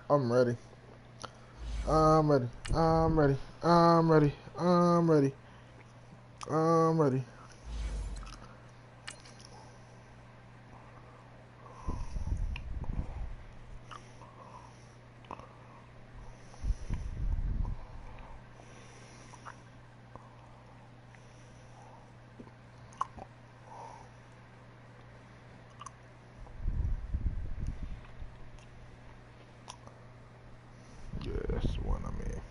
I'm ready. I'm ready. I'm ready. I'm ready. I'm ready. I'm ready. Yeah, that's the one I'm in.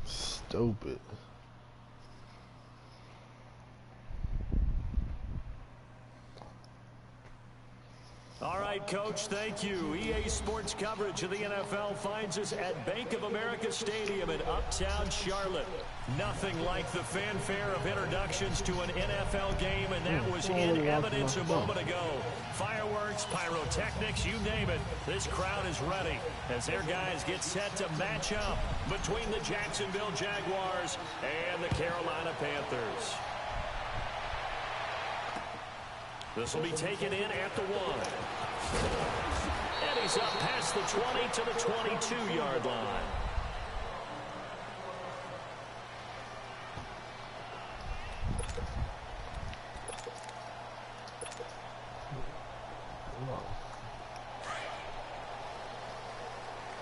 Stupid. All right, Coach, thank you. EA Sports coverage of the NFL finds us at Bank of America Stadium in Uptown Charlotte. Nothing like the fanfare of introductions to an NFL game, and that was in evidence a moment ago. Fireworks, pyrotechnics, you name it. This crowd is ready as their guys get set to match up between the Jacksonville Jaguars and the Carolina Panthers. This will be taken in at the 1. And he's up past the 20 to the 22-yard line.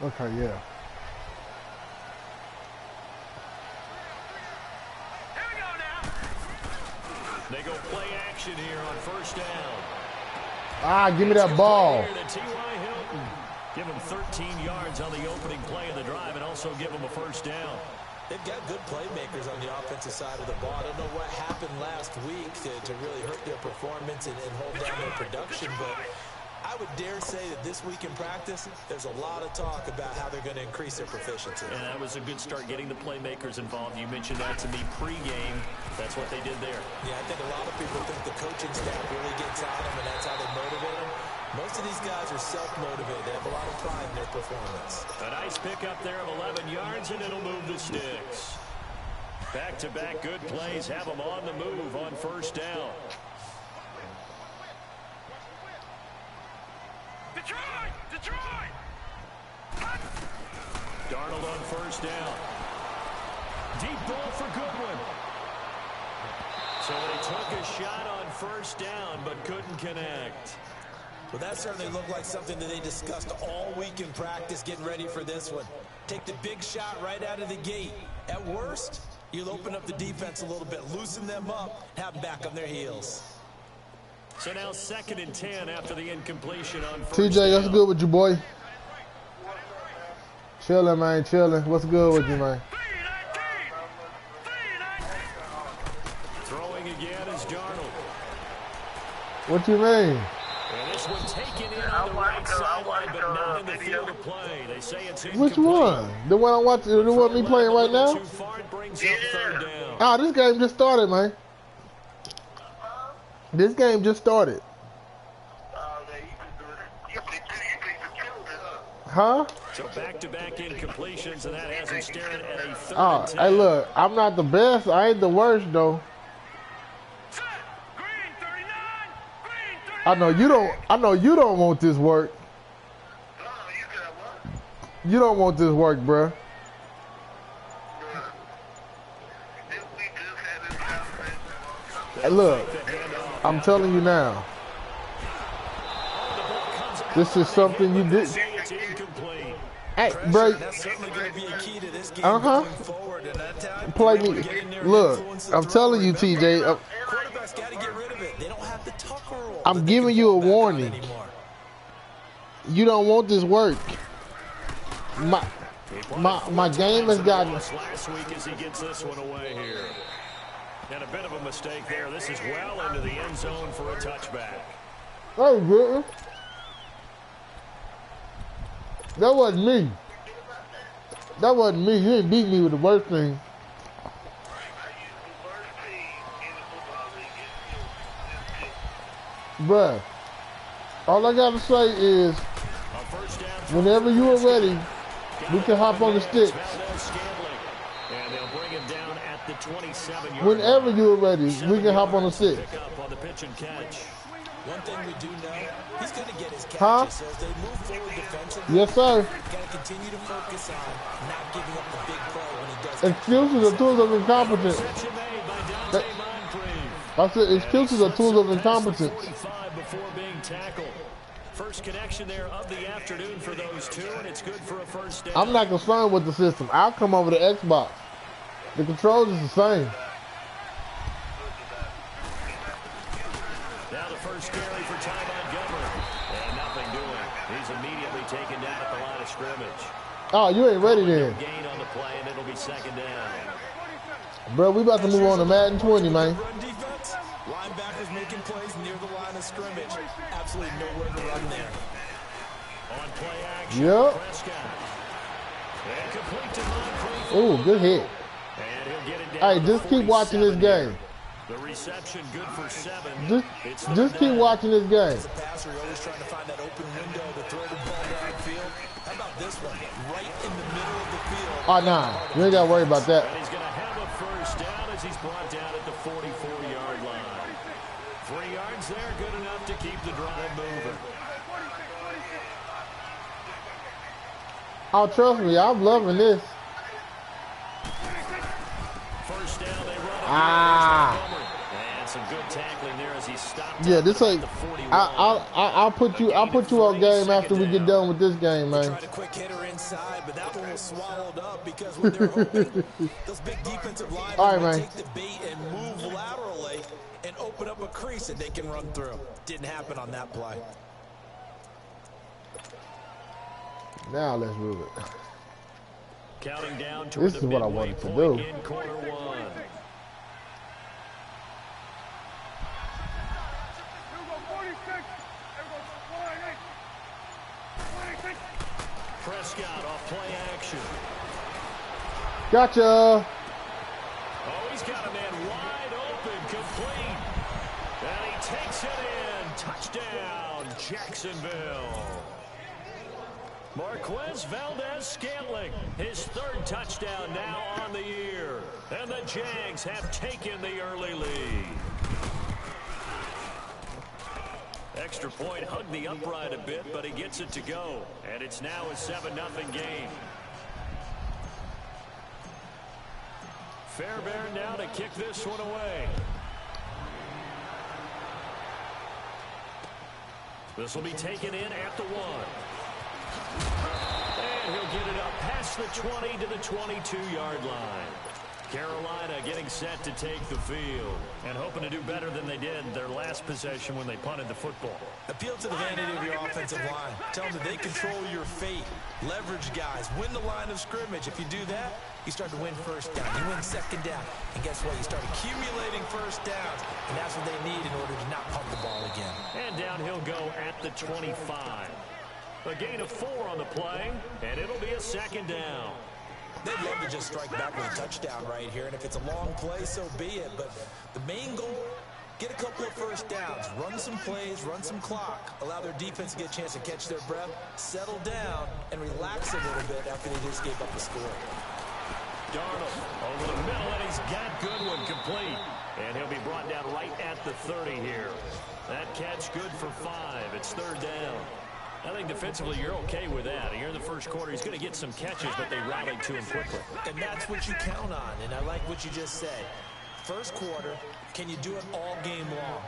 Okay, yeah. They go play action here on first down. Ah, give me that ball. Give him 13 yards on the opening play of the drive and also give him a first down. They've got good playmakers on the offensive side of the ball. I don't know what happened last week to really hurt their performance and hold down their production, but I would dare say that this week in practice, there's a lot of talk about how they're going to increase their proficiency. And that was a good start getting the playmakers involved. You mentioned that to me pregame. That's what they did there. Yeah, I think a lot of people think the coaching staff really gets on them, and that's how they motivate them. Most of these guys are self-motivated. They have a lot of pride in their performance. A nice pickup there of 11 yards, and it'll move the sticks. Back-to-back good plays have them on the move on first down. Detroit! Darnold on first down. Deep ball for Goodwin. So they took a shot on first down, but couldn't connect. Well, that certainly looked like something that they discussed all week in practice, getting ready for this one. Take the big shot right out of the gate. At worst, you'll open up the defense a little bit, loosen them up, have them back on their heels. So now 2nd and 10 after the incompletion on first TJ, down. what's good with you, boy? Chilling, man, chilling. What's good with you, man? Throwing again is Darnold. What you mean? And this one taken in on the right sideline, but not in the field of play. They say it's Which one? The one I'm watching, the one me playing right now? Too far, it brings up 3rd down. Ah, this game just started, man. This game just started. Huh? So back-to-back incompletions, and that has him staring at a 3rd Oh, and 10. hey, look, I'm not the best. I ain't the worst, though. I know you don't. I know you don't want this work. You don't want this work, bruh. Hey, look, I'm telling you now. This is something you did. Hey, bro. Play me. Look, I'm telling you, TJ. I'm giving you a warning. You don't want this work. My game has gotten. Last week as he gets this one away here. And a bit of a mistake there. This is well into the end zone for a touchback. Hey, good. That wasn't me. That wasn't me. You didn't beat me with the worst thing. Bruh, all I gotta say is, whenever you are ready, we can hop on the sticks. And they'll bring him down at the 27-yard Whenever line. you are ready, we can hop on the sticks. Pick up on the pitch and catch. One thing we do know, he's going to get his catches. Huh? So as they move forward defensively, Yes, sir. got to continue to focus on not giving up the big play when he does. Excuses are tools of incompetence. Reception made by Dante Moncrief. I said excuses are tools of incompetence. 45 before being tackled. First connection there of the afternoon for those two, and it's good for a first down. I'm not concerned with the system. I'll come over the Xbox. The controls is the same. Now the first carry for Ty Montgomery. And nothing doing. He's immediately taken down at the line of scrimmage. Oh, you ain't ready then. Gain on the play, and it'll be second down. Bro, we about to move on to Madden 20, man. Run defense, linebackers making plays near the line of scrimmage. Absolutely nowhere to run there. On play action, Yep. Prescott. And complete to Moncrief. Ooh, good hit. And he'll get it down Hey, to just keep watching this 47 game. here. The reception good for 7. Just keep watching this game. As a passer, you're always trying to find that open window to throw the ball downfield. How about this one? Right in the middle of the field. Oh, nah. You ain't got to worry about that. And he's going to have a first down as he's brought down at the 44-yard line. 3 yards there, good enough to keep the drive moving. Oh, trust me, I'm loving this. First down, they run. And some good tackling there as he stopped. Yeah, this ain't. I'll put you on game after we get done with this game, man. Tried a quick hitter inside, but that one was swallowed up because when they're open, those big defensive linemen All right, man. take the bait and move laterally and open up a crease that they can run through. Didn't happen on that play. Now let's move it. Counting down toward This is what I wanted to do. in quarter 1. Prescott off play action. Gotcha. Oh, he's got a man wide open, complete. And he takes it in. Touchdown, Jacksonville. Marquez Valdez-Scantling, his 3rd touchdown now on the year. And the Jags have taken the early lead. Extra point hugged the upright a bit, but he gets it to go. And it's now a 7-0 game. Fairbairn now to kick this one away. This will be taken in at the 1. And he'll get it up past the 20 to the 22-yard line. Carolina getting set to take the field and hoping to do better than they did their last possession when they punted the football. Appeal to the vanity of your offensive line. Tell them that they control your fate. Leverage guys. Win the line of scrimmage. If you do that, you start to win first down. You win second down. And guess what? You start accumulating first downs. And that's what they need in order to not pump the ball again. And down he'll go at the 25. A gain of 4 on the play, and it'll be a second down. They'd love to just strike back with a touchdown right here, and if it's a long play, so be it. But the main goal, get a couple of first downs, run some plays, run some clock, allow their defense to get a chance to catch their breath, settle down, and relax a little bit after they just gave up the score. Darnold over the middle, and he's got Goodwin complete. And he'll be brought down right at the 30 here. That catch good for 5. It's 3rd down. I think defensively you're okay with that. Here in the first quarter, he's going to get some catches, but they rallied to him quickly. And that's what you count on, and I like what you just said. First quarter, can you do it all game long?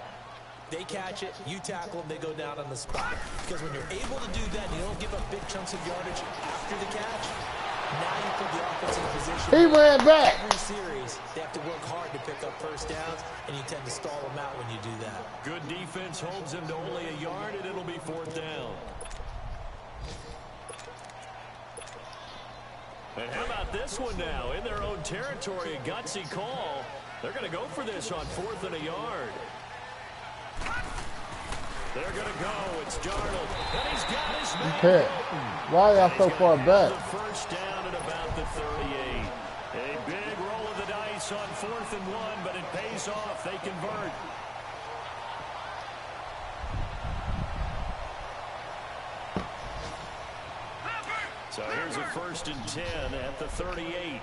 They catch it, you tackle them, they go down on the spot. Because when you're able to do that, you don't give up big chunks of yardage after the catch, now you put the offense in a position. He ran back. Every series, they have to work hard to pick up first downs, and you tend to stall them out when you do that. Good defense holds him to only a yard, and it'll be 4th down. And how about this one now? In their own territory, a gutsy call. They're going to go for this on 4th and a yard. They're going to go. It's Darnold. And he's got his man. Okay. Why are y'all so far back? The first down at about the 38. A big roll of the dice on 4th and 1, but it pays off. They convert. 1st and 10 at the 38.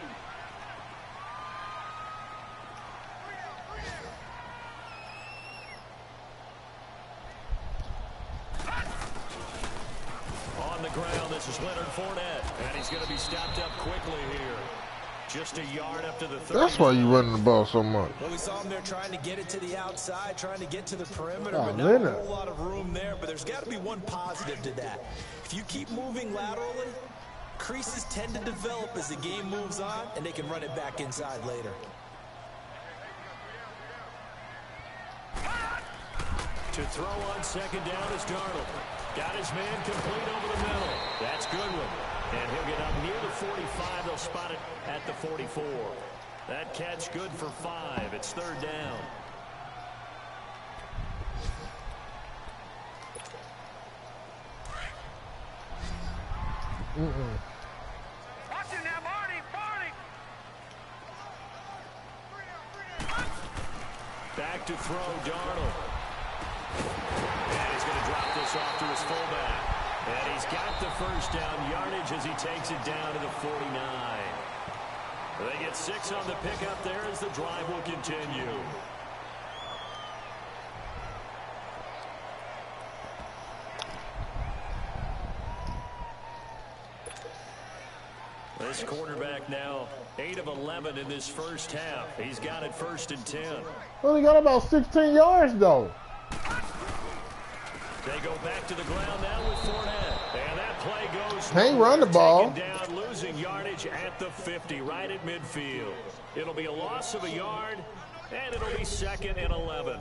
On the ground, this is Leonard Fournette, and he's going to be stopped up quickly here. Just a yard up to the 30. That's why you running the ball so much. Well, we saw him there trying to get it to the outside, trying to get to the perimeter, Oh, but not Leonard. a whole lot of room there. But there's got to be one positive to that. If you keep moving laterally, creases tend to develop as the game moves on, and they can run it back inside later. To throw on 2nd down is Darnold. Got his man complete over the middle. That's Goodwin. And he'll get up near the 45. They'll spot it at the 44. That catch good for 5. It's 3rd down. Watch him now, Marty. Back to throw, Darnold. And he's going to drop this off to his fullback. And he's got the 1st down yardage as he takes it down to the 49. They get 6 on the pickup there as the drive will continue. This quarterback now 8 of 11 in this first half. He's got it 1st and 10. Well, he got about 16 yards, though. They go back to the ground now with Fournette. And that play goes. Can't run the ball. Taken down, losing yardage at the 50, right at midfield. It'll be a loss of a yard, and it'll be 2nd and 11.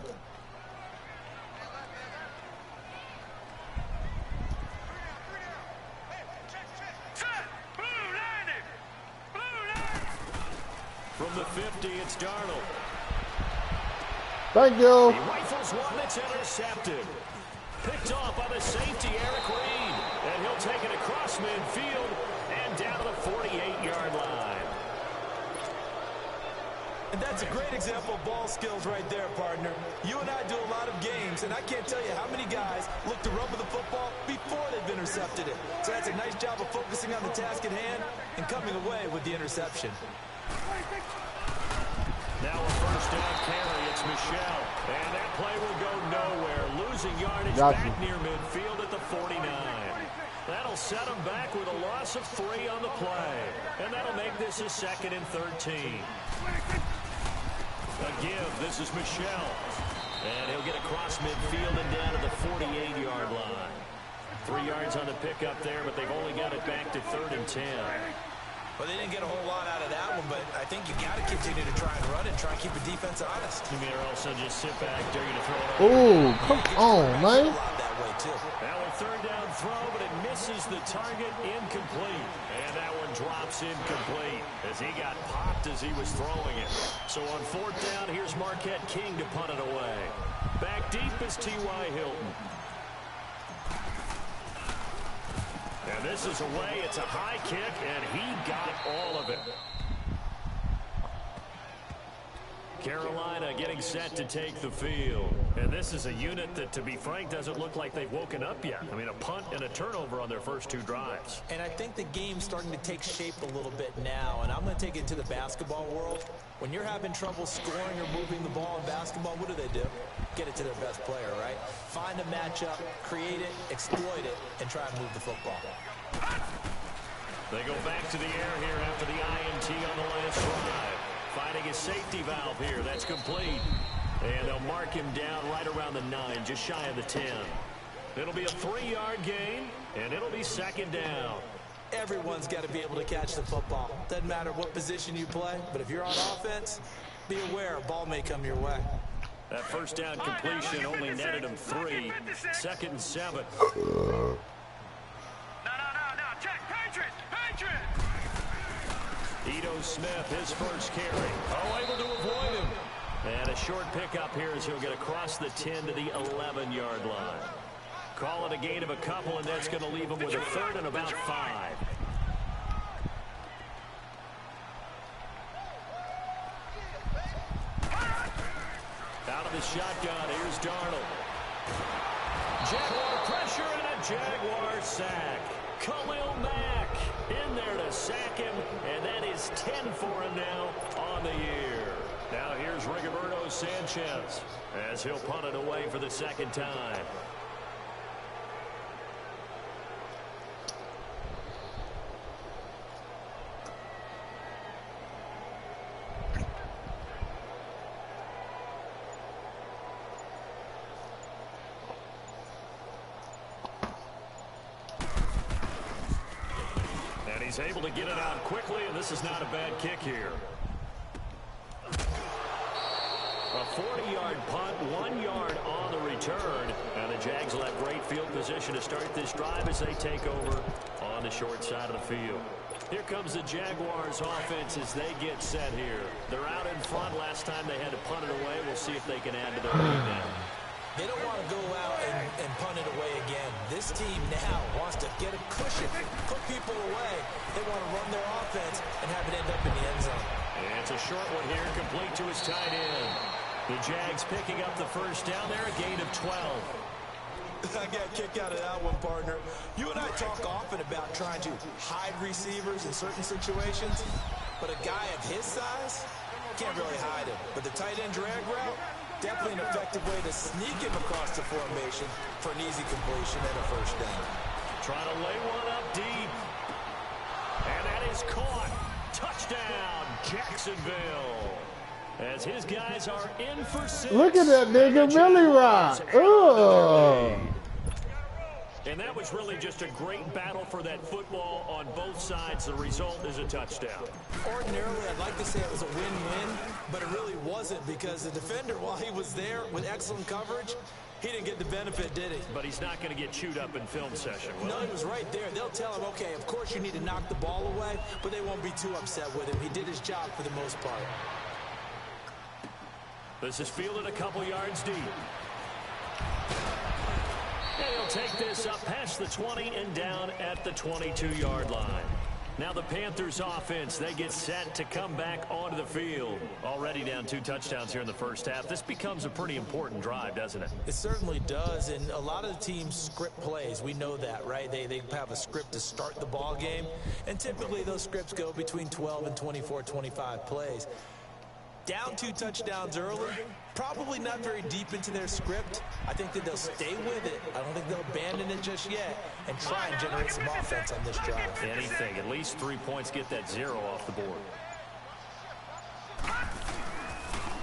From the 50, it's Darnold. Thank you. He rifles one that's intercepted. Picked off by the safety, Eric Reed. And he'll take it across midfield and down to the 48-yard line. And that's a great example of ball skills right there, partner. You and I do a lot of games, and I can't tell you how many guys look to run with the football before they've intercepted it. So that's a nice job of focusing on the task at hand and coming away with the interception. Now a 1st down carry. It's Michelle. And that play will go nowhere. Losing yardage back near midfield at the 49. That'll set them back with a loss of 3 on the play. And that'll make this a 2nd and 13. A give. This is Michelle. And he'll get across midfield and down to the 48-yard line. 3 yards on the pickup there, but they've only got it back to 3rd and 10. Well, they didn't get a whole lot out of that one, but I think you got to continue to try and run it, try and keep the defense honest. You mean also just sit back, dare you to throw it Ooh, come on, man. That way too. Now a 3rd down throw, but it misses the target, incomplete. And that one drops incomplete as he got popped as he was throwing it. So on 4th down, here's Marquette King to punt it away. Back deep is T.Y. Hilton. And this is away. It's a high kick, and he got all of it. Carolina getting set to take the field. And this is a unit that, to be frank, doesn't look like they've woken up yet. I mean, a punt and a turnover on their first 2 drives. And I think the game's starting to take shape a little bit now, and I'm going to take it to the basketball world. When you're having trouble scoring or moving the ball in basketball, what do? Get it to their best player, right? Find a matchup, create it, exploit it, and try and move the football. They go back to the air here after the INT on the last drive. Finding a safety valve here. That's complete. And they'll mark him down right around the 9, just shy of the 10. It'll be a 3-yard gain, and it'll be 2nd down. Everyone's got to be able to catch the football. Doesn't matter what position you play, but if you're on offense, be aware a ball may come your way. That 1st down completion only netted him 3. 2nd and 7. No. Check. Patriot. Ito Smith, his first carry. Able to avoid him. And a short pickup here as he'll get across the 10 to the 11-yard line. Call it a gain of a couple, and that's going to leave him with a 3rd and about 5. Out of the shotgun, here's Darnold. Jaguar pressure and a Jaguar sack. Khalil Mack in there to sack him, and that is 10 for him now on the year. Now here's Rigoberto Sanchez as he'll punt it away for the second time. He's able to get it out quickly, and this is not a bad kick here. A 40-yard punt, 1 yard on the return. And the Jags will have great field position to start this drive as they take over on the short side of the field. Here comes the Jaguars offense as they get set here. They're out in front. Last time they had to punt it away. We'll see if they can add to their lead now. They don't want to go out and punt it away again. This team now wants to get a cushion, put people away. They want to run their offense and have it end up in the end zone. And it's a short one here, complete to his tight end. The Jags picking up the first down there, a gain of 12. I got a kick out of that one, partner. You and I talk often about trying to hide receivers in certain situations, but a guy of his size can't really hide him. But the tight end drag route, definitely an effective way to sneak him across the formation for an easy completion and a first down. Trying to lay one up deep. And that is caught. Touchdown, Jacksonville. As his guys are in for 6. Look at that nigga Billy Rock. Ugh. And that was really just a great battle for that football on both sides. The result is a touchdown. Ordinarily, I'd like to say it was a win-win, but it really wasn't because the defender, while he was there with excellent coverage, he didn't get the benefit, did he? But he's not going to get chewed up in film session, will No, he was right there. They'll tell him, okay, of course you need to knock the ball away, but they won't be too upset with him. He did his job for the most part. This is fielded a couple yards deep. And he'll take this up past the 20 and down at the 22-yard line. Now the Panthers offense, they get set to come back onto the field. Already down 2 touchdowns here in the first half. This becomes a pretty important drive, doesn't it? It certainly does, and a lot of the teams script plays. We know that, right? They have a script to start the ball game, and typically those scripts go between 12 and 24, 25 plays. Down 2 touchdowns early, probably not very deep into their script. I think that they'll stay with it. I don't think they'll abandon it just yet and try and generate some offense on this drive. Anything. At least 3 points, get that 0 off the board.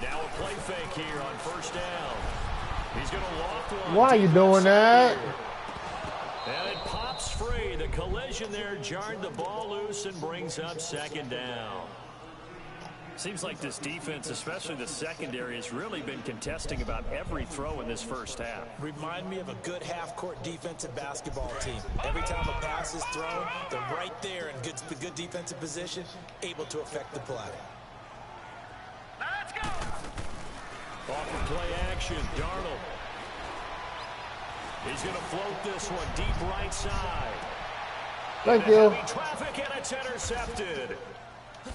Now a play fake here on first down. He's going to loft one. Why are you doing that? And it pops free. The collision there jarred the ball loose and brings up second down. Seems like this defense, especially the secondary, has really been contesting about every throw in this first half. Remind me of a good half-court defensive basketball team. Every time a pass is thrown, they're right there in good defensive position, able to affect the play. Let's go. Off of play action, Darnold. He's going to float this one deep right side. Thank you. Traffic, and it's intercepted.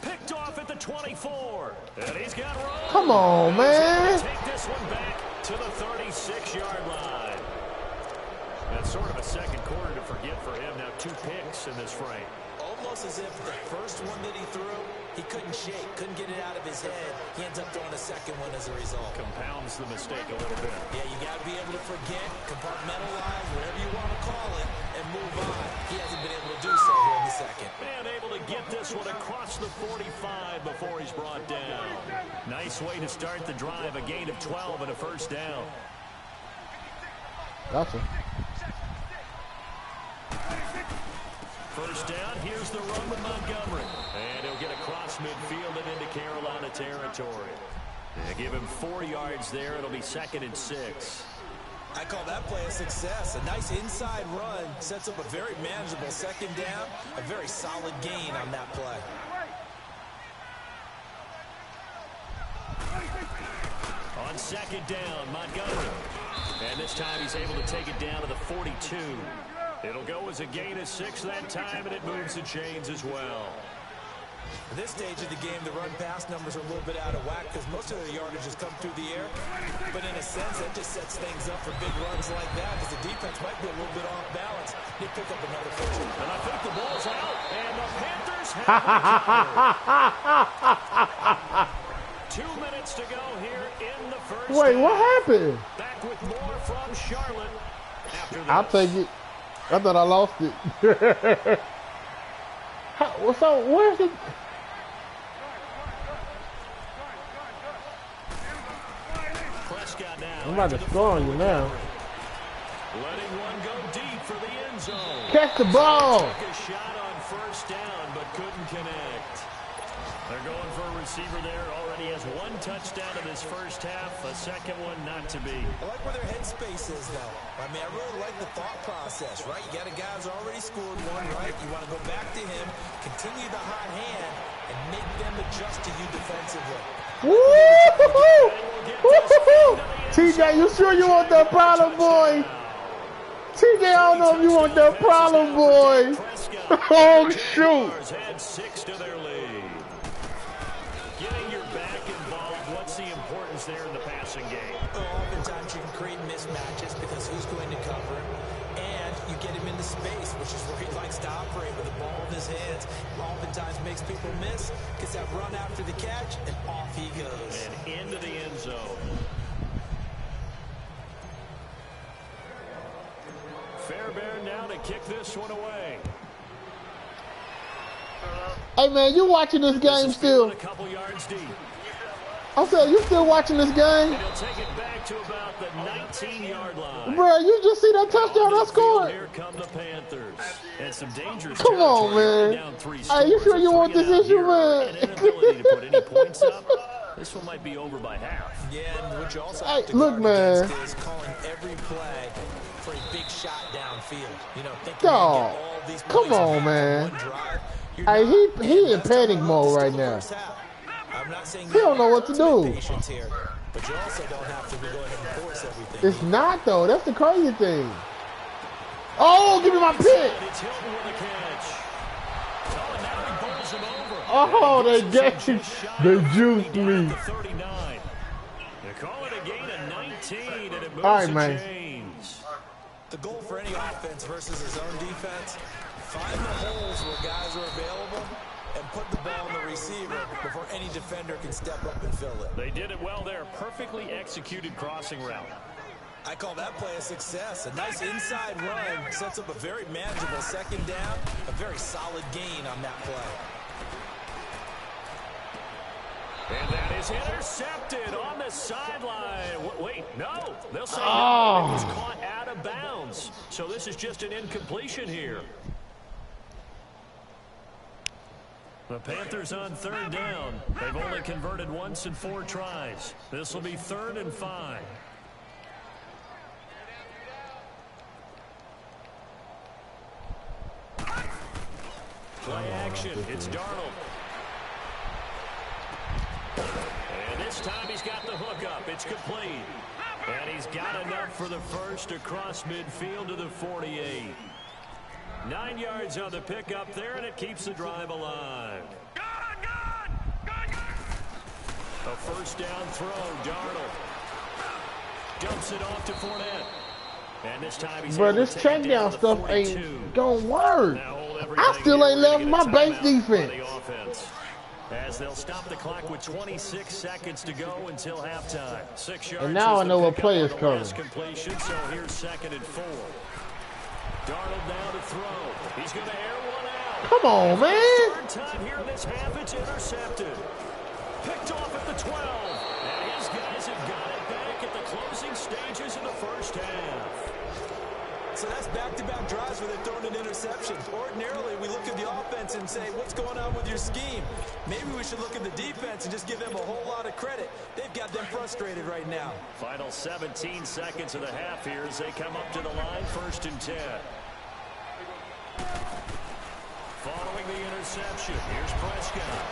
Picked off at the 24. And he's got room. Come on, man. Take this one back to the 36-yard line. That's sort of a second quarter to forget for him. Now 2 picks in this frame. Almost as if the first one that he threw, he couldn't shake, couldn't get it out of his head. He ends up throwing a second one as a result. Compounds the mistake a little bit. Yeah, you got to be able to forget, compartmentalize, whatever you want to call it, and move on. He hasn't been able to do so here in the second. And able to get this one across the 45 before he's brought down. Nice way to start the drive. A gain of 12 and a first down. Gotcha. First down, here's the run with Montgomery. And he'll get across midfield and into Carolina territory. They give him 4 yards there. It'll be 2nd and 6. I call that play a success. A nice inside run sets up a very manageable second down. A very solid gain on that play. On second down, Montgomery. And this time he's able to take it down to the 42. It'll go as a gain of 6 that time, and it moves the chains as well. At this stage of the game, the run-pass numbers are a little bit out of whack because most of their yardage has come through the air. But in a sense, that just sets things up for big runs like that because the defense might be a little bit off balance. They pick up another first. And I think the ball's out, and the Panthers have 2 minutes to go here in the first Wait, half. what happened? Back with more from Charlotte after this. I'll take it. I thought I lost it. So where's it? Prescott now. I'm about to score on you now. Letting one go deep for the end zone. Catch the ball. Took a shot on first down, but couldn't connect. They're going for a receiver there. Already has one touchdown in this first half. A second one not to be. I like where their headspace is, though. I mean, I really like the thought process, right? You got a guy who's already scored one, right? You want to go back to him, continue the hot hand, and make them adjust to you defensively. Woo-hoo-hoo! Woo-hoo-hoo! TJ, you sure you want that problem, boy? TJ, I don't know if you want that problem, boy. Oh, shoot. Had 6 to their lead. Getting your back involved, what's the importance there in the passing game? Oftentimes you can create mismatches because who's going to cover him, and you get him into space, which is where he likes to operate with the ball in his hands. Oftentimes makes people miss, gets that run after the catch, and off he goes. And into the end zone. Fairbairn now to kick this one away. Hey, man, you watching this game still? A couple yards deep. I said, you still watching this game? And he'll take it back to about the 19-yard line. Bro, you just see that touchdown I scored? Here come the Panthers. And some dangerous Come on, man. Hey, you sure you want this issue, man? An inability to put any points up. This one might be over by half. Yeah, and what you also Hey, have to look, guard man. against is calling every play for a big shot downfield. You know, thinking Dog, all these come points on, in man. one drive. Hey, he in panic mode right now. I'm not saying He don't know what to do. patience here, but you also don't have to go ahead and force everything. It's not, though. That's the crazy thing. Oh, give me my pick. It's Hilton with a catch. Oh, and now he bowls him over. Oh, they get you. They juiced Down me. at the 39. They call it a gain of 19, and it moves All right, the man. The chains. goal for any offense versus his own defense, find the holes where guys are available and put the ball in the receiver before any defender can step up and fill it. They did it well there. Perfectly executed crossing route. I call that play a success. A nice inside run sets up a very manageable second down, a very solid gain on that play. And that is intercepted on the sideline. Wait, no. They'll say Oh. no. It was caught out of bounds. So this is just an incompletion here. The Panthers on third down. They've only converted once in 4 tries. This will be 3rd and 5. Play action. It's Darnold. And this time he's got the hook up. It's complete. And he's got enough for the first across midfield to the 48. 9 yards on the pickup there, and it keeps the drive alive. A first down throw, Darnold. Dumps it off to Fournette. And this time he's Bro, this check down stuff ain't gonna work. I still ain't left my base defense. As they'll stop the clock with 26 seconds to go until halftime. 6 yards. And now I know what play is coming. Completion, so here's 2nd and 4. Darnold down to throw. He's going to air one out. Come on, man. 3rd time here in this half, it's intercepted. Picked off at the 12. And his guys have got it back at the closing stages of the first half. So that's back-to-back drives where they're throwing an interception. Ordinarily, we look at the offense and say, what's going on with your scheme? Maybe we should look at the defense and just give them a whole lot of credit. They've got them frustrated right now. Final 17 seconds of the half here as they come up to the line, 1st and 10. Following the interception, here's Prescott.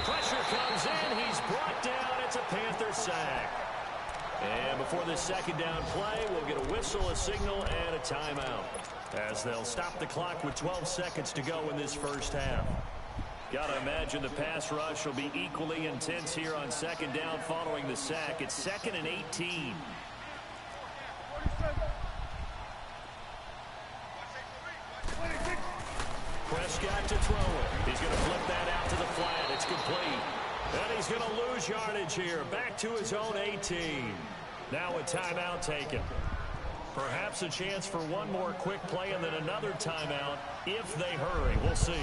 Pressure comes in. He's brought down. It's a Panther sack. And before this second down play, we'll get a whistle, a signal, and a timeout. As they'll stop the clock with 12 seconds to go in this first half. Got to imagine the pass rush will be equally intense here on second down following the sack. It's 2nd and 18. Prescott to throw it. He's going to flip that out to the flat. It's complete. And he's going to lose yardage here. Back to his own 18. Now a timeout taken. Perhaps a chance for one more quick play and then another timeout if they hurry. We'll see.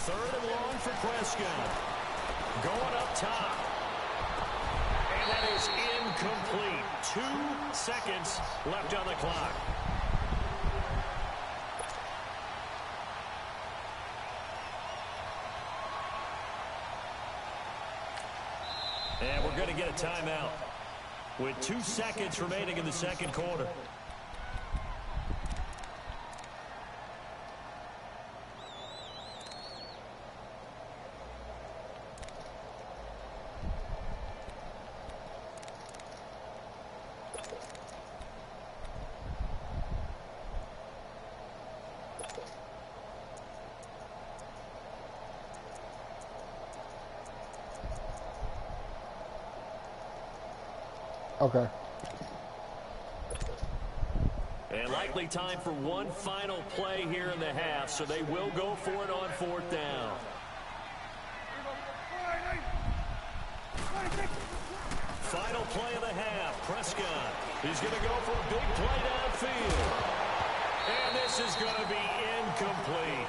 3rd and long for Prescott. Going up top. And that is incomplete. 2 seconds left on the clock. And we're going to get a timeout with 2 seconds remaining in the second quarter. Okay. And likely time for one final play here in the half, so they will go for it on 4th down. Final play of the half. Prescott. He's going to go for a big play downfield. And this is going to be incomplete.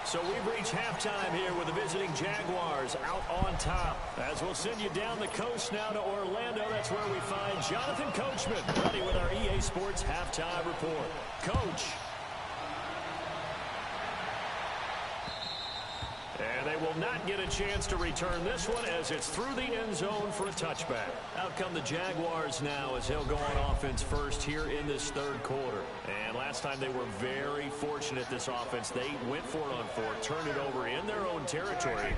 So we've reached halftime here with the visiting Jaguars out on top. As we'll send you down the coast now to Orlando, that's where we find Jonathan Coachman, ready with our EA Sports Halftime Report. Coach. And they will not get a chance to return this one as it's through the end zone for a touchback. Out come the Jaguars now as they'll go on offense first here in this 3rd quarter. And last time they were very fortunate, this offense. They went for it on 4th, turned it over in their own territory,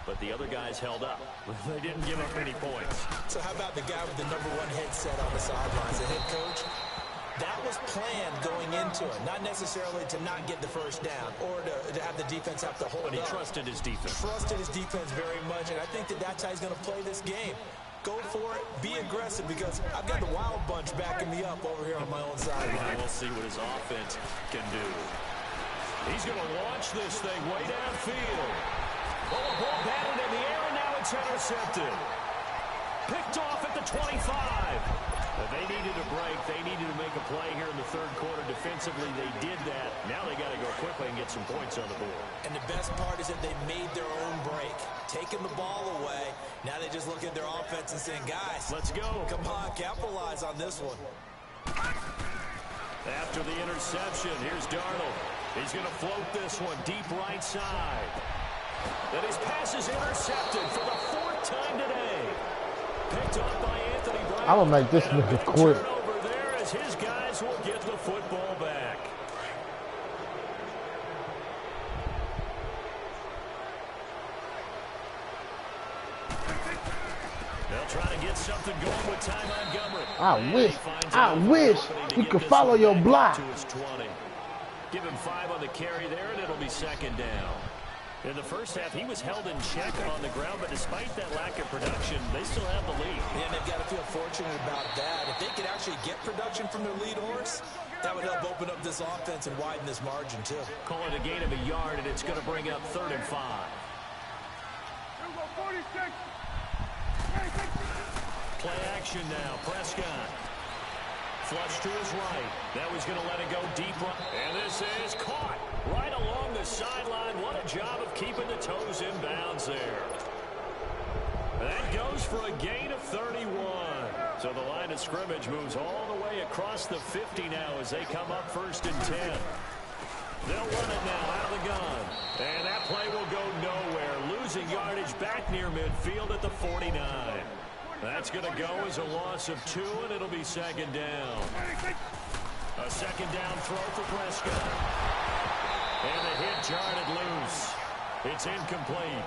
but the other guys held up. They didn't give up any points. So how about the guy with the #1 headset on the sidelines, the head coach? That was planned going into it, not necessarily to not get the first down or to have the defense have to hold up. But he trusted his defense. Trusted his defense very much, and I think that that's how he's going to play this game. Go for it, be aggressive, because I've got the wild bunch backing me up over here on my own sideline. We'll see what his offense can do. He's going to launch this thing way downfield. Oh, the ball batted in the air, and now it's intercepted. Picked off at the 25. But they needed a break. They needed to make a play here in the 3rd quarter. Defensively, they did that. Now they got to go quickly and get some points on the board. And the best part is that they made their own break, taking the ball away. Now they just look at their offense and saying, guys, let's go. Come on, capitalize on this one. After the interception, here's Darnold. He's going to float this one deep right side. Then his pass is intercepted for the 4th time today. Picked up by Anthony Brown. I'm gonna make this nigga quit. Over there as his guys will get the football back. They'll try to get something going with Ty Montgomery. I wish you could follow your block. Give him 5 on the carry there, and it'll be 2nd down. In the first half, he was held in check on the ground, but despite that lack of production, they still have the lead. And they've got to feel fortunate about that. If they could actually get production from their lead horse, that would help open up this offense and widen this margin, too. Call it a gain of a yard, and it's going to bring up 3rd and 5. Play action now. Prescott. Flush to his right. Now he's going to let it go deep. And this is caught right along the sideline. What a job of keeping the toes in bounds there. That goes for a gain of 31. So the line of scrimmage moves all the way across the 50 now as they come up 1st and 10. They'll run it now out of the gun. And that play will go nowhere. Losing yardage back near midfield at the 49. That's going to go as a loss of 2, and it'll be 2nd down. A 2nd down throw for Prescott. And the hit jarred it loose. It's incomplete.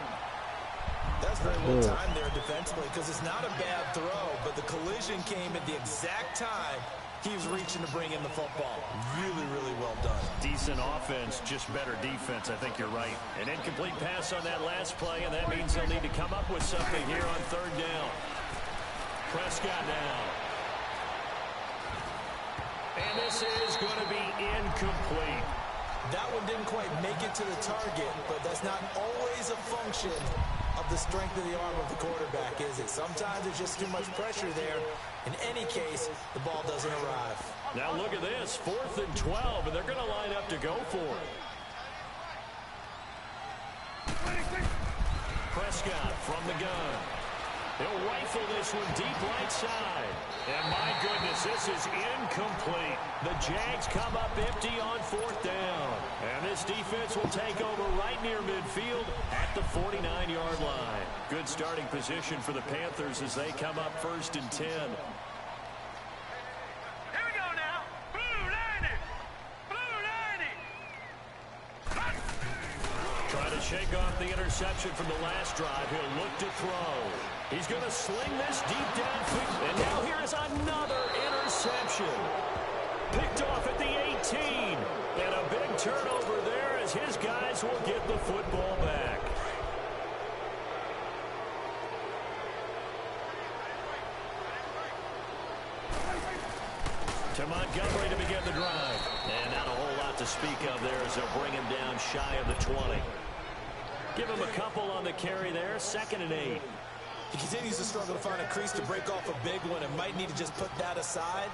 That's very well timed there defensively because it's not a bad throw, but the collision came at the exact time He was reaching to bring in the football. Really, really well done. Decent offense, just better defense. I think you're right. An incomplete pass on that last play, and that means they'll need to come up with something here on third down. Prescott now. And this is going to be incomplete. That one didn't quite make it to the target, but that's not always a function of the strength of the arm of the quarterback, is it? Sometimes there's just too much pressure there. In any case, the ball doesn't arrive. Now look at this, 4th and 12, and they're going to line up to go for it. Prescott from the gun. He'll rifle this one deep right side. And my goodness, this is incomplete. The Jags come up empty on 4th down. And this defense will take over right near midfield at the 49-yard line. Good starting position for the Panthers as they come up 1st and 10. Here we go now. Blue 90. Blue 90. Trying to shake off the interception from the last drive. He'll look to throw. He's going to sling this deep downfield. And now here is another interception. Picked off at the 18. And a big turnover there as his guys will get the football back. To Montgomery to begin the drive. And not a whole lot to speak of there as they'll bring him down shy of the 20. Give him a couple on the carry there. 2nd and 8. He continues to struggle to find a crease to break off a big one and might need to just put that aside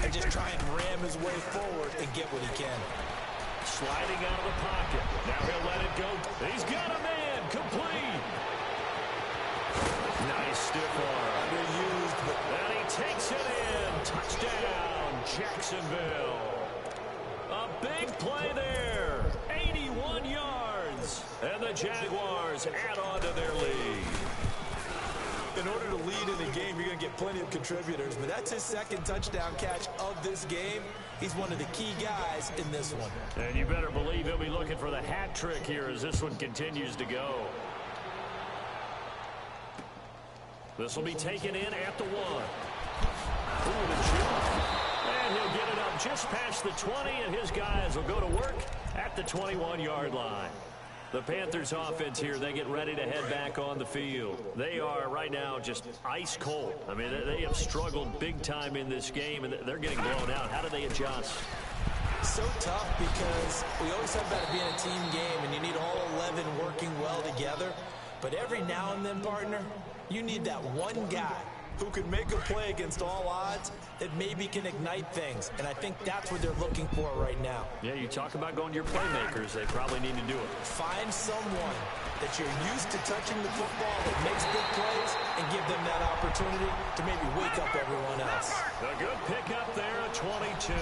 and just try and ram his way forward and get what he can. Sliding out of the pocket. Now he'll let it go. He's got a man. Complete. Nice stiff arm. Underused, but and he takes it in. Touchdown, Jacksonville. A big play there. 81 yards. And the Jaguars add on to their lead. In order to lead in a game, you're going to get plenty of contributors, but that's his 2nd touchdown catch of this game. He's one of the key guys in this one. And you better believe he'll be looking for the hat trick here as this one continues to go. This will be taken in at the 1. Ooh, the jump. And he'll get it up just past the 20, and his guys will go to work at the 21-yard line. The Panthers offense here, they get ready to head back on the field. They are right now just ice cold. I mean, they have struggled big time in this game, and they're getting blown out. How do they adjust? So tough because we always talk about it being a team game, and you need all 11 working well together. But every now and then, partner, you need that one guy who can make a play against all odds that maybe can ignite things. And I think that's what they're looking for right now. Yeah, you talk about going to your playmakers. They probably need to do it. Find someone that you're used to touching the football that makes big plays and give them that opportunity to maybe wake up everyone else. A good pickup there at 22.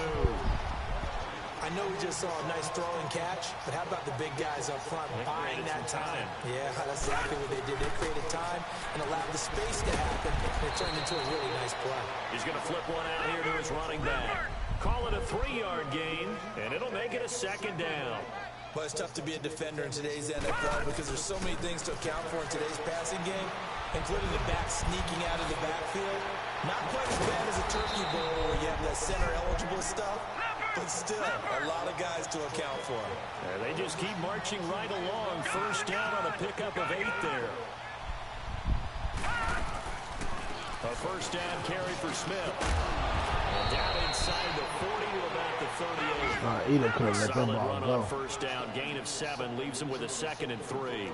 I know we just saw a nice throw and catch, but how about the big guys up front buying that time? Yeah, that's exactly what they did. They created time and allowed the space to happen, and it turned into a really nice play. He's going to flip one out here to his running back. Call it a 3-yard gain, and it'll make it a 2nd down. But it's tough to be a defender in today's NFL because there's so many things to account for in today's passing game, including the back sneaking out of the backfield. Not quite as bad as a turkey bowl where you have that center-eligible stuff, but still a lot of guys to account for. Yeah, they just keep marching right along. 1st down on a pickup of 8 there. A 1st down carry for Smith. Down inside the 40 to about the 38. Either could have let them Solid ball run go. on 1st down. Gain of 7 leaves him with a 2nd and 3.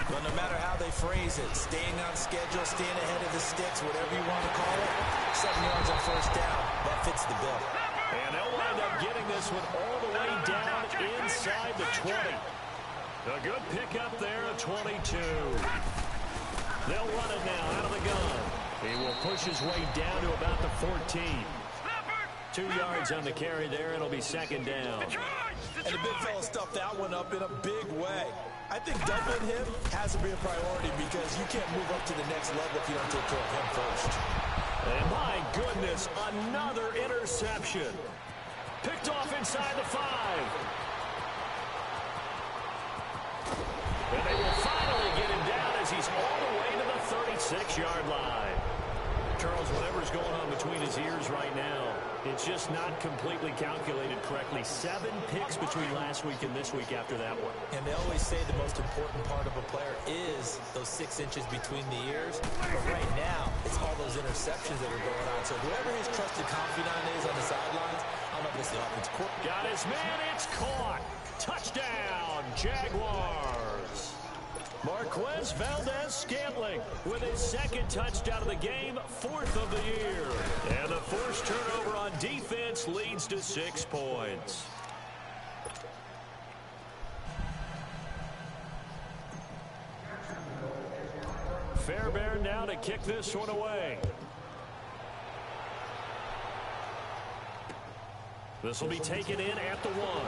But no matter how they phrase it, staying on schedule, staying ahead of the sticks, whatever you want to call it, 7 yards on 1st down, that fits the bill. And they'll wind up getting this one all the way down inside the 20. A good pickup there at 22. They'll run it now out of the gun. He will push his way down to about the 14. 2 yards on the carry there. It'll be 2nd down. And the big fella stuffed that one up in a big way. I think doubling him has to be a priority because you can't move up to the next level if you don't take care of him first. And my goodness, another interception. Picked off inside the 5. And they will finally get him down as he's all the way to the 36-yard line. Charles, whatever's going on between his ears right now, It's just not completely calculated correctly. 7 picks between last week and this week after that one. And they always say the most important part of a player is those 6 inches between the ears. But right now, it's all those interceptions that are going on. So whoever his trusted confidant is on the sidelines, I don't know if it's the offensive coordinator. Got his man. It's caught. Touchdown, Jaguars. Marquez Valdez-Scantling with his 2nd touchdown of the game, 4th of the year. And the forced turnover on defense leads to 6 points. Fairbairn now to kick this one away. This will be taken in at the 1.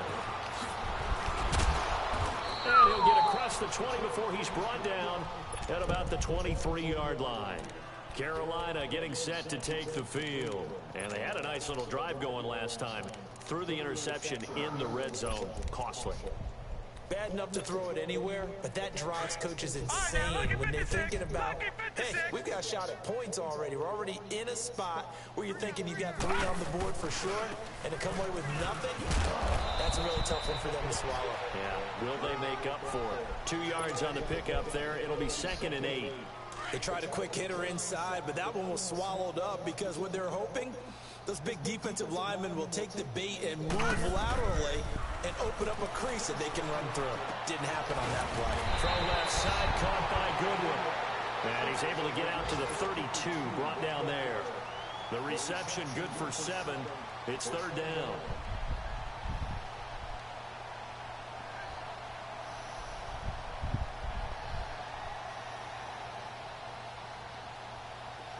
And he'll get across the 20 before he's brought down at about the 23-yard line. Carolina getting set to take the field. And they had a nice little drive going last time. Threw the interception in the red zone. Costly. Bad enough to throw it anywhere, but that drives coaches insane when they're thinking about, hey, we've got a shot at points already. We're already in a spot where you're thinking you've got 3 on the board for sure, and to come away with nothing, that's a really tough one for them to swallow. Yeah, will they make up for it? 2 yards on the pickup there. It'll be 2nd and 8. They tried a quick hitter inside, but that one was swallowed up because what they're hoping, those big defensive linemen will take the bait and move laterally and open up a crease that they can run through. Didn't happen on that play. From left side, caught by Goodwin. And he's able to get out to the 32, brought down there. The reception good for 7. It's 3rd down.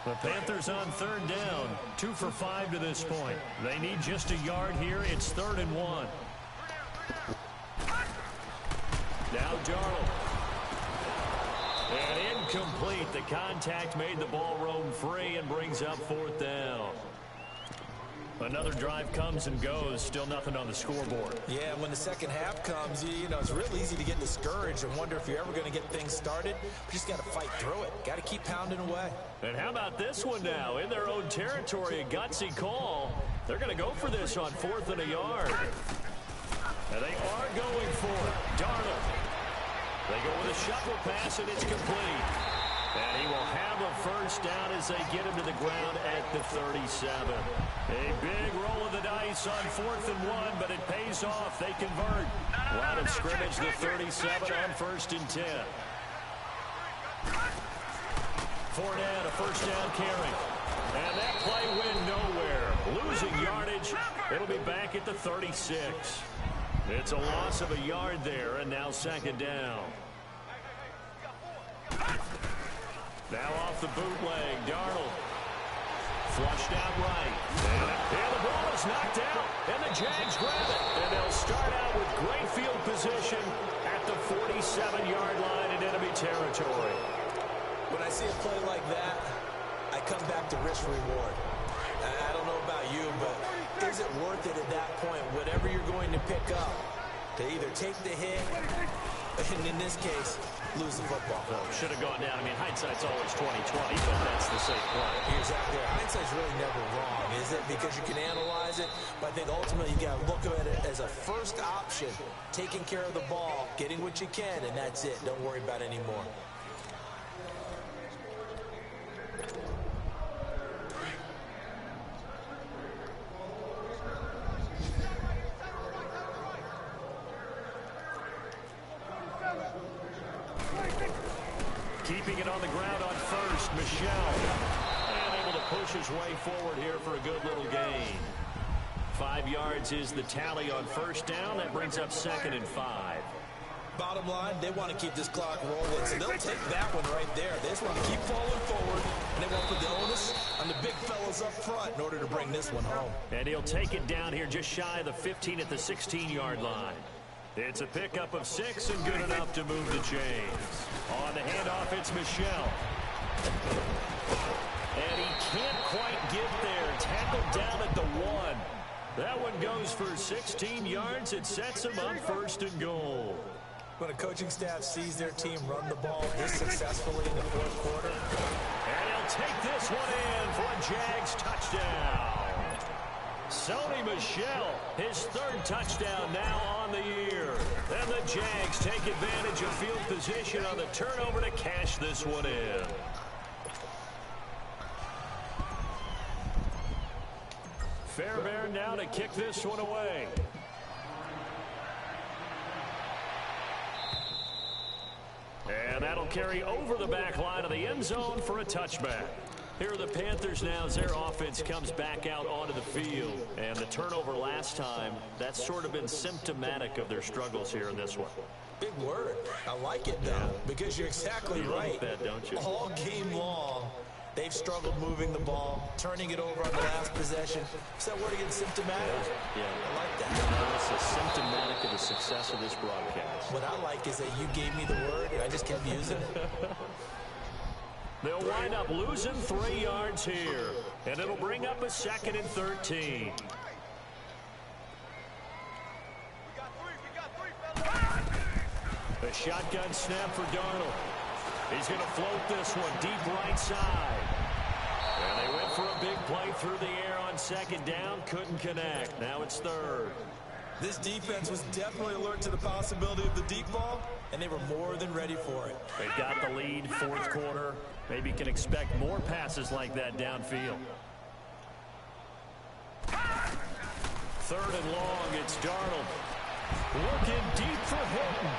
The Panthers on 3rd down, 2 for 5 to this point. They need just a yard here. It's 3rd and 1. Now Darnold. And incomplete. The contact made the ball roam free and brings up 4th down. Another drive comes and goes. Still nothing on the scoreboard. Yeah, when the second half comes, you know, it's real easy to get discouraged and wonder if you're ever going to get things started. You just got to fight through it. Got to keep pounding away. And how about this one now? In their own territory, a gutsy call. They're going to go for this on 4th and a yard. And they are going for it. Darnold. They go with a shuffle pass, and it's complete. And he will have a first down as they get him to the ground at the 37. A big roll of the dice on 4th and 1, but it pays off. They convert. Line of scrimmage, the 37 on 1st and 10. Fournette, a first down carry. And that play went nowhere. Losing yardage. It'll be back at the 36. It's a loss of a yard there, and now 2nd down. Now off the bootleg, Darnold. Flushed out right. And the ball is knocked out, and the Jags grab it. And they'll start out with great field position at the 47-yard line in enemy territory. When I see a play like that, I come back to risk-reward. I don't know about you, but is it worth it at that point, whatever you're going to pick up, to either take the hit, and in this case, lose the football? Well, should have gone down. I mean, hindsight's always 20/20, but that's the safe play. Exactly. Hindsight's really never wrong, is it? Because you can analyze it, but I think ultimately you got to look at it as a first option, taking care of the ball, getting what you can, and that's it. Don't worry about it anymore. Keeping it on the ground on 1st, Michel. And able to push his way forward here for a good little gain. 5 yards is the tally on 1st down. That brings up 2nd and 5. Bottom line, they want to keep this clock rolling, so they'll take that one right there. They just want to keep falling forward, and they want to put the onus on the big fellas up front in order to bring this one home. And he'll take it down here just shy of the 15 at the 16-yard line. It's a pickup of 6 and good enough to move the chains. On the handoff, it's Michel. And he can't quite get there. Tackled down at the 1. That one goes for 16 yards. It sets him up 1st and goal. When a coaching staff sees their team run the ball this successfully in the 4th quarter. And he'll take this one in for a Jags touchdown. Sony Michel, his third touchdown now on the year. And the Jags take advantage of field position on the turnover to cash this one in. Fairbairn now to kick this one away. And that'll carry over the back line of the end zone for a touchback. Here are the Panthers now as their offense comes back out onto the field. And the turnover last time, that's sort of been symptomatic of their struggles here in this one. Big word. I like it, though, because you're exactly right. Like that, don't you? All game long, they've struggled moving the ball, turning it over on the last possession. Is that word again, symptomatic? Yeah. I like that. It's symptomatic of the success of this broadcast. What I like is that you gave me the word, and I just kept using it. They'll wind up losing 3 yards here, and it'll bring up a 2nd and 13. A shotgun snap for Darnold. He's going to float this one deep right side. And they went for a big play through the air on 2nd down. Couldn't connect. Now it's 3rd. This defense was definitely alert to the possibility of the deep ball, and they were more than ready for it. They've got the lead, 4th quarter. Maybe can expect more passes like that downfield. 3rd and long, it's Darnold. Looking deep for Hilton.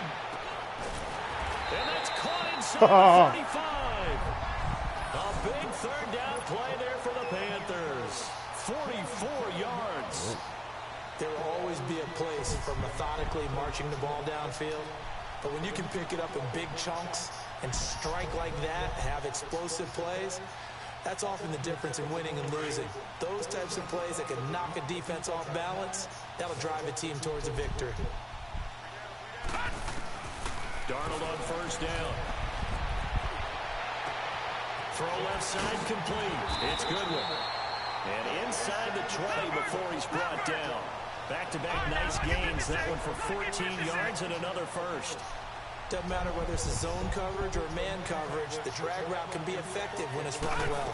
And that's caught inside the 35. A big 3rd down play there for the Panthers. 44 yards. There will always be a place for methodically marching the ball downfield. But when you can pick it up in big chunks and strike like that, have explosive plays, that's often the difference in winning and losing. Those types of plays that can knock a defense off balance, that'll drive a team towards a victory. Darnold on 1st down. Throw left side complete. It's Goodwin. And inside the 20 before he's brought down. Back-to-back nice gains. That one for 14 yards and another first. Doesn't matter whether it's a zone coverage or man coverage, the drag route can be effective when it's run well.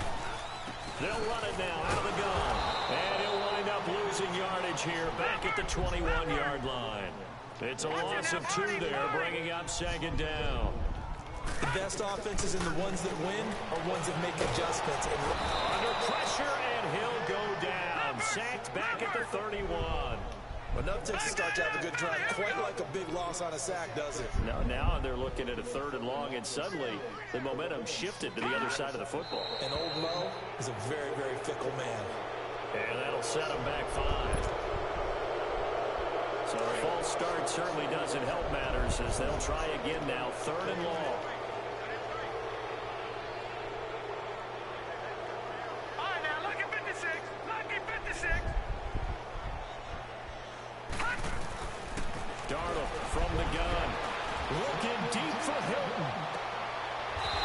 They'll run it now out of the gun. And he'll wind up losing yardage here back at the 21-yard line. It's a loss of 2 there, bringing up 2nd down. The best offenses and the ones that win are ones that make adjustments. Under pressure, and he'll go down. Sacked back at the 31. Enough takes to start to have a good drive. Quite like a big loss on a sack, does it? Now they're looking at a 3rd and long, and suddenly the momentum shifted to the other side of the football. And old Mo is a very, very fickle man. And that'll set him back 5. So a false start certainly doesn't help matters as they'll try again now, 3rd and long. All right, now, lucky 56. Lucky 56. Darnold from the gun. Looking deep for Hilton.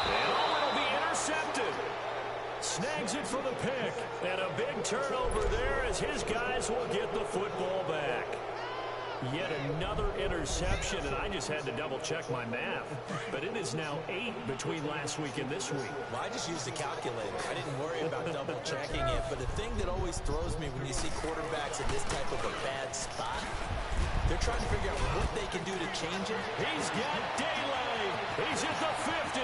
And it'll be intercepted. Snags it for the pick. And a big turnover there as his guys will get the football back. Yet another interception, and I just had to double-check my math. But it is now 8 between last week and this week. Well, I just used a calculator. I didn't worry about double-checking it. But the thing that always throws me when you see quarterbacks in this type of a bad spot, they're trying to figure out what they can do to change it. He's got Daly. He's at the 50.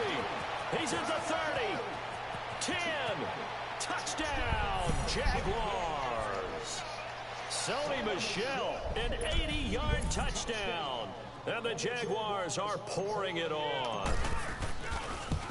He's at the 30. 10. Touchdown, Jaguars. Sony Michel, an 80-yard touchdown. And the Jaguars are pouring it on.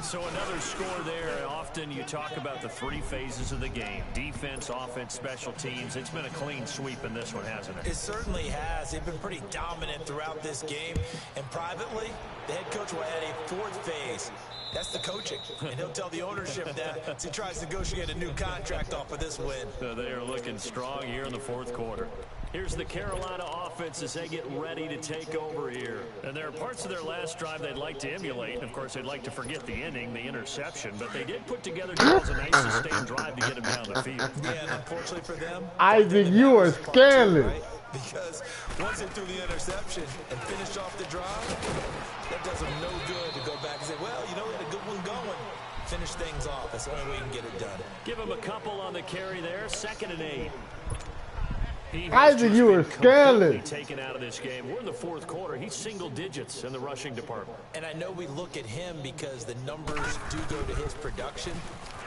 So another score there. Often you talk about the 3 phases of the game. Defense, offense, special teams. It's been a clean sweep in this one, hasn't it? It certainly has. They've been pretty dominant throughout this game. And privately, the head coach will add a 4th phase. That's the coaching. And he'll tell the ownership that as he tries to negotiate a new contract off of this win. So they are looking strong here in the 4th quarter. Here's the Carolina offense as they get ready to take over here. And there are parts of their last drive they'd like to emulate. And, of course, they'd like to forget the inning, the interception. But they did put together a nice sustained drive to get them down the field. Yeah, and unfortunately for them, Isaac, you are scandalous. right? Because once they threw the interception and finished off the drive, that does them no good to go back and say, well, you know, we had a good one going. Finish things off. That's the only way you can get it done. Give them a couple on the carry there. 2nd and 8. Isaac, you were scandalous. Taken out of this game. We're in the fourth quarter. He's single digits in the rushing department. And I know we look at him because the numbers do go to his production.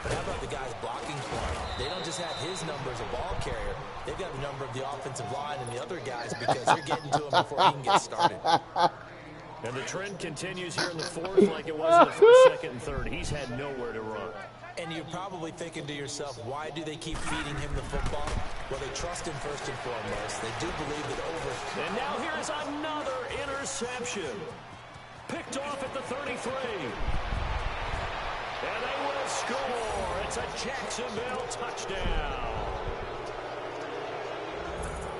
But how about the guys blocking for him? They don't just have his number as a ball carrier. They've got the number of the offensive line and the other guys because they're getting to him before he can get started. And the trend continues here in the fourth like it was in the first, second, and third. He's had nowhere to run. And you're probably thinking to yourself, why do they keep feeding him the football? Well, they trust him first and foremost. They do believe that over. And now here's another interception. Picked off at the 33. And they will score. It's a Jacksonville touchdown.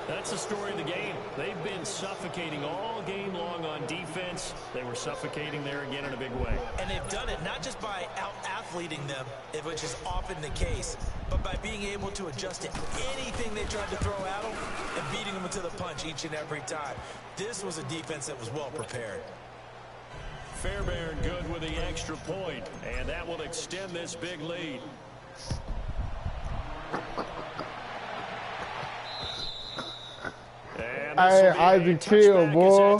That's the story of the game. They've been suffocating all game long on defense. They were suffocating there again in a big way. And they've done it not just by out-athleting them, which is often the case, but by being able to adjust to anything they tried to throw at them and beating them to the punch each and every time. This was a defense that was well prepared. Fairbairn good with the extra point, and that will extend this big lead. Hey, Isaac, chill, boy.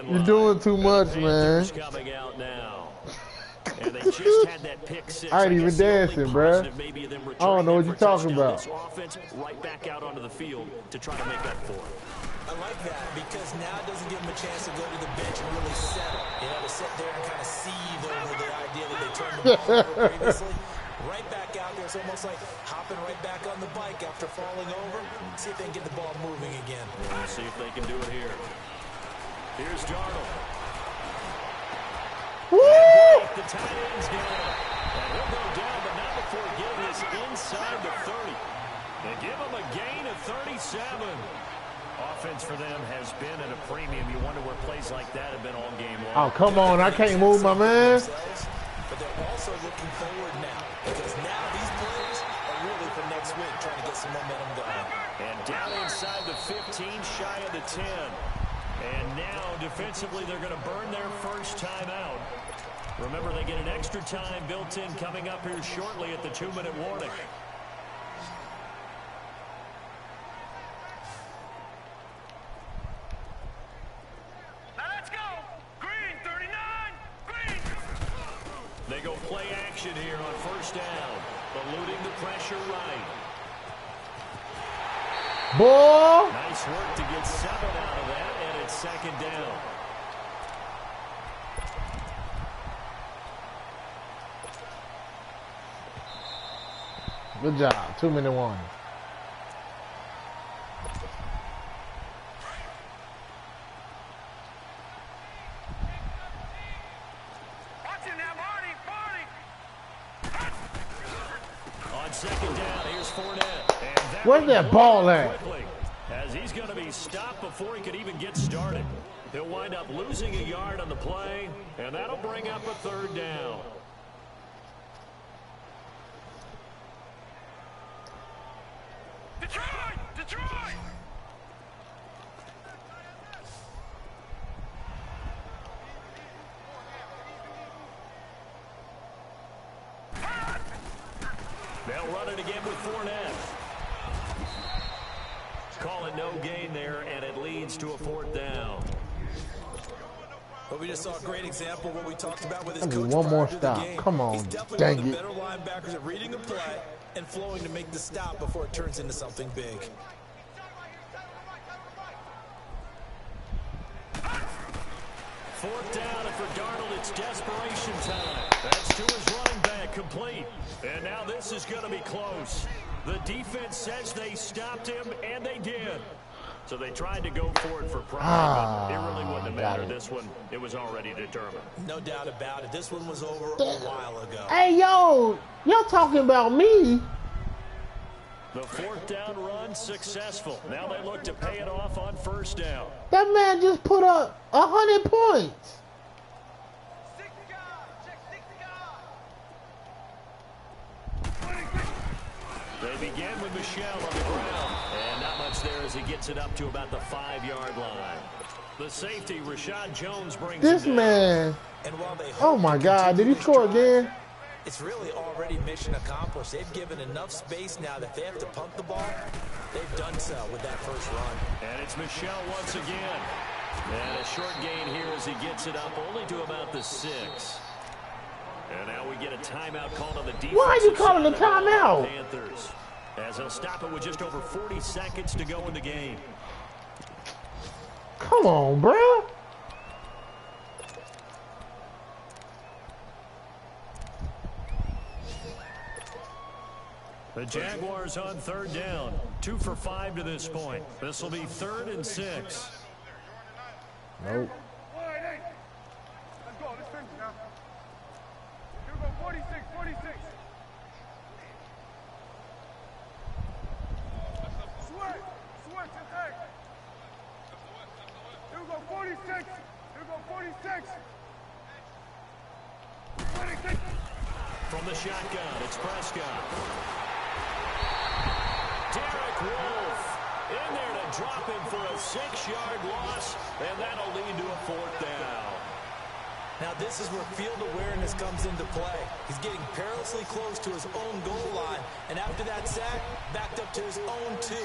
You're doing too much, man. Coming out now. And they just had that pick six. I ain't even dancing, bruh. I don't know what you're talking about. Offense right back out onto the field to try to make up for it. I like that because now it doesn't give them a chance to go to the bench and really settle. You know, to sit there and kind of seethe over the idea that they turned the ball over previously. Right back out there. It's almost like hopping right back on the bike after falling over. See if they can get the ball moving again. We'll see if they can do it here. Here's Darnold. Woo! The tight end's down. And he'll go down, but not before getting this inside the 30. They give him a gain of 37. Offense for them has been at a premium. You wonder where plays like that have been all game long. Oh, come on. I can't move, my man. But they're also looking forward now because now these players are really for next week trying to get some momentum going. And down inside the 15, shy of the 10. And now defensively they're going to burn their first time out. Remember, they get an extra time built in coming up here shortly at the 2-minute warning. They go play action here on first down, eluding the pressure right. Boy! Nice work to get 7 out of that, and it's second down. Good job. 2-minute warning. Second down, here's Fournette. Where's that ball at? As he's going to be stopped before he could even get started. He'll wind up losing a yard on the play, and that'll bring up a third down. Detroit! Detroit! They'll run it again with Fournette. Call it no gain there, and it leads to a fourth down. But we just saw a great example of what we talked about with his I need coach. one more stop. Come on, He's definitely dang one of the it. better linebackers at reading a play and flowing to make the stop before it turns into something big. Fourth down, and for Darnold, it's desperation time. That's to his running back, complete. And now this is going to be close. The defense says they stopped him, and they did. So they tried to go for it for pride, but it really wouldn't have mattered. This one, it was already determined. No doubt about it. This one was over a while ago. Hey, yo, y'all talking about me? The fourth down run successful. Now they look to pay it off on first down. That man just put up 100 points. They begin with Michelle on the ground. And not much there as he gets it up to about the 5-yard line. The safety, Rashad Jones, brings This him down. man. And while they Oh, my God. Did he score again? it's really already mission accomplished. They've given enough space now that if they have to punt the ball, they've done so with that first run. And it's Michel once again. And a short gain here as he gets it up only to about the 6. And now we get a timeout called on the defense. Why are you calling a timeout? Panthers, as he'll stop it with just over 40 seconds to go in the game. Come on, bro. The Jaguars on 3rd down. 2 for 5 to this point. This will be 3rd and 6. Nope. Let's go. Let's finish now. Here we go. 46, 46. Sweat. Sweat to take. Here we go. 46. Here we go. 46. 26. From the shotgun, it's Prescott. Derek Wolfe in there to drop him for a 6-yard loss, and that'll lead to a 4th down. Now this is where field awareness comes into play. He's getting perilously close to his own goal line, and after that sack, backed up to his own 2.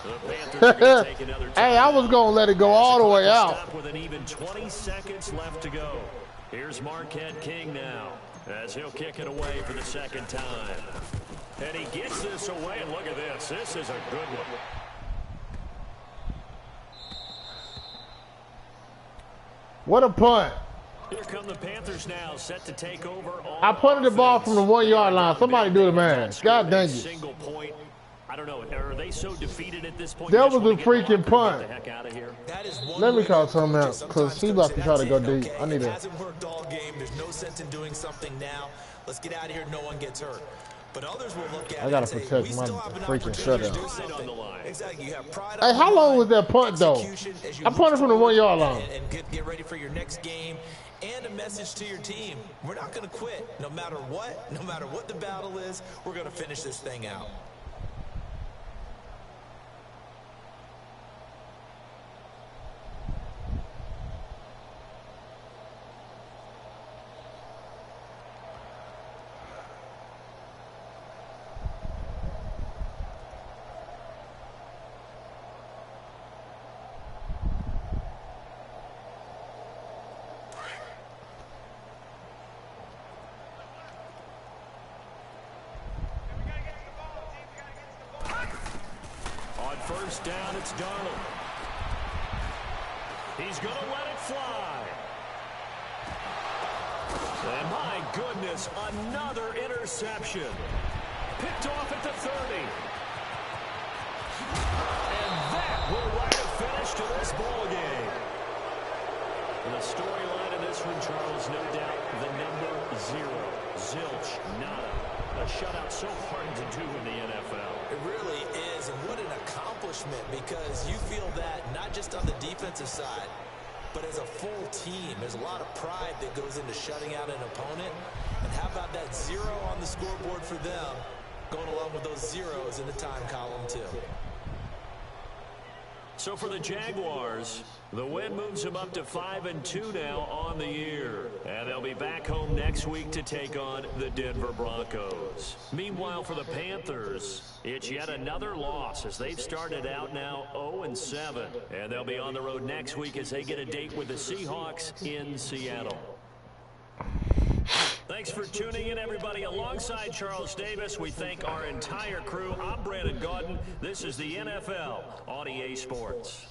The Panthers are going to take another Hey, I was going to let it go all the way out. With an even 20 seconds left to go. Here's Marquette King now, as he'll kick it away for the 2nd time. And he gets this away, and look at this. This is a good one. What a punt. Here come the Panthers now, set to take over. I punted the ball from the 1-yard line. Somebody do the man. God dang it. Single point. I don't know. Are they so defeated at this point? That was a freaking punt. Get the heck out of here. Let me call something out, because he about to try to go deep. I need it to. hasn't worked all game. There's no sense in doing something now. Let's get out of here. No one gets hurt. But others will look at I gotta protect my freaking shutout. Exactly. You have pride. Hey, how long was that punt, though? I punted from the 1-yard line. And get ready for your next game. And a message to your team. We're not going to quit. No matter what the battle is, we're going to finish this thing out. First down, it's Darnold. He's going to let it fly. And my goodness, another interception. Picked off at the 30. And that will write a finish to this ball game. And the storyline of this one, Charles, no doubt, the number 0. Zilch, nada. A shutout so hard to do in the NFL. It really is, and what an accomplishment, because you feel that not just on the defensive side, but as a full team. There's a lot of pride that goes into shutting out an opponent. And how about that 0 on the scoreboard for them, going along with those zeros in the time column too. So for the Jaguars, the win moves them up to 5-2 now on the year. And they'll be back home next week to take on the Denver Broncos. Meanwhile, for the Panthers, it's yet another loss as they've started out now 0-7. And they'll be on the road next week as they get a date with the Seahawks in Seattle. Thanks for tuning in, everybody. Alongside Charles Davis, we thank our entire crew. I'm Brandon Gaudin. This is the NFL on EA Sports.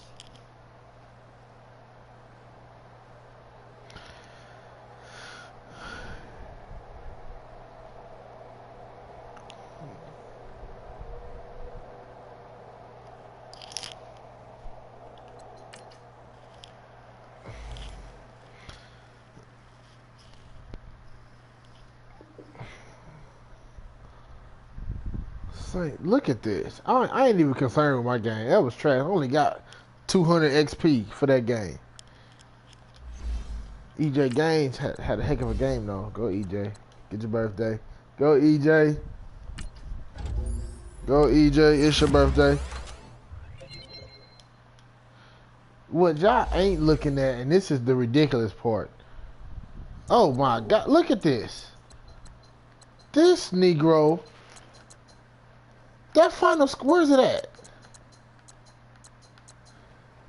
Look at this. I ain't even concerned with my game. That was trash. I only got 200 XP for that game. EJ Gaines had a heck of a game, though. Go, EJ. Get your birthday. Go, EJ. Go, EJ. It's your birthday. What y'all ain't looking at, and this is the ridiculous part. Oh my God, look at this. This Negro, that final score, where's it at?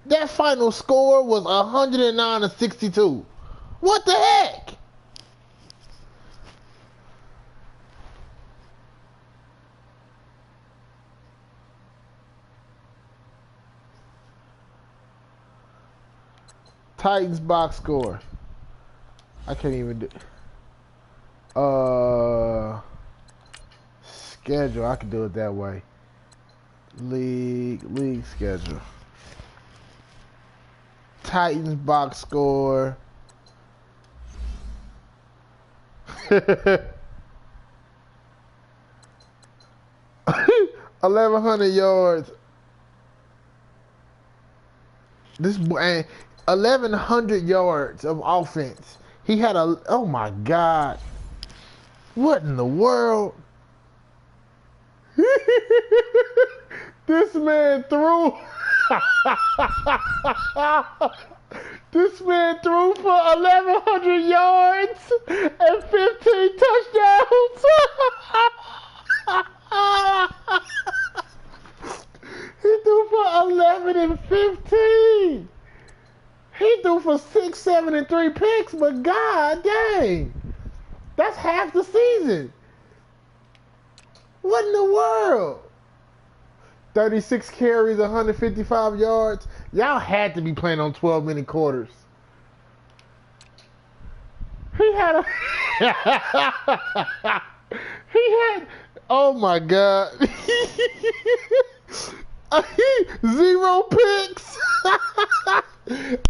That final score was 109-62. What the heck? Titans box score. I can't even do. Schedule. I can do it that way. League schedule. Titans box score. 1,100 yards. This boy, 1,100 yards of offense. He had a. Oh my God! What in the world? This man threw. This man threw for 1,100 yards and 15 touchdowns. He threw for 11 and 15. He threw for 6, 7, and 3 picks, but God dang, that's half the season. What in the world? 36 carries, 155 yards. Y'all had to be playing on 12-minute quarters. He had a... He had... Oh, my God. 0 picks.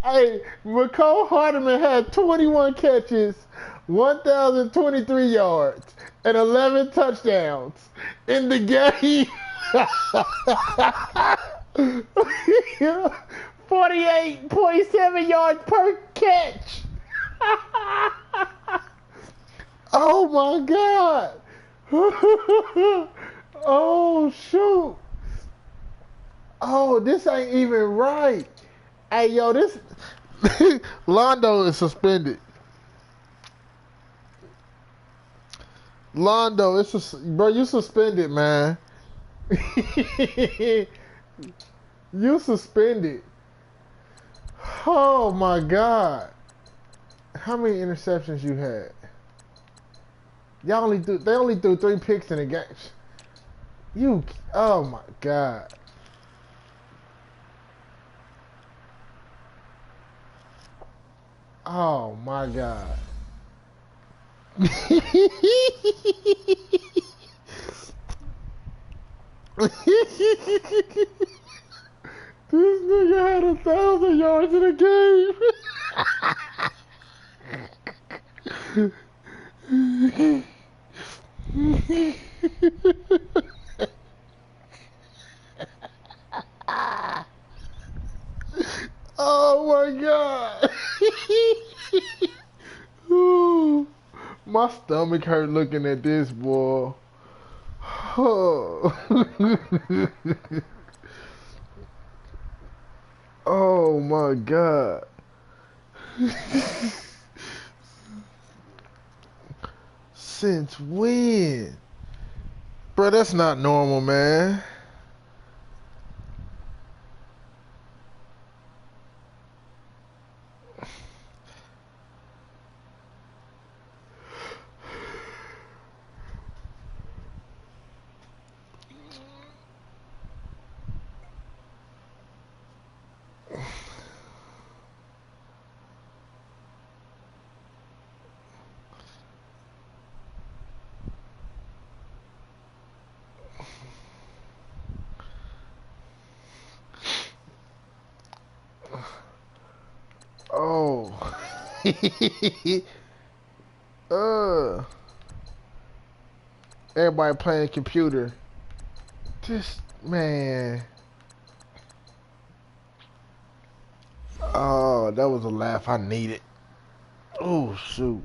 Hey, McCole Hardeman had 21 catches, 1,023 yards, and 11 touchdowns in the game. 48.7 yards per catch. Oh my God. Oh shoot. Oh, this ain't even right. Hey yo, this Londo is suspended. Londo, bro, you suspended, man. You suspended. Oh my God. How many interceptions you had? They only threw 3 picks in a game. Oh my God. Oh my God. This nigga had 1,000 yards in a game. Oh my God. Ooh, my stomach hurt looking at this, boy. Oh. Oh my God. Since when? Bro, that's not normal, man. Oh. Everybody playing computer. Just, man. Oh, that was a laugh I needed. Oh, shoot.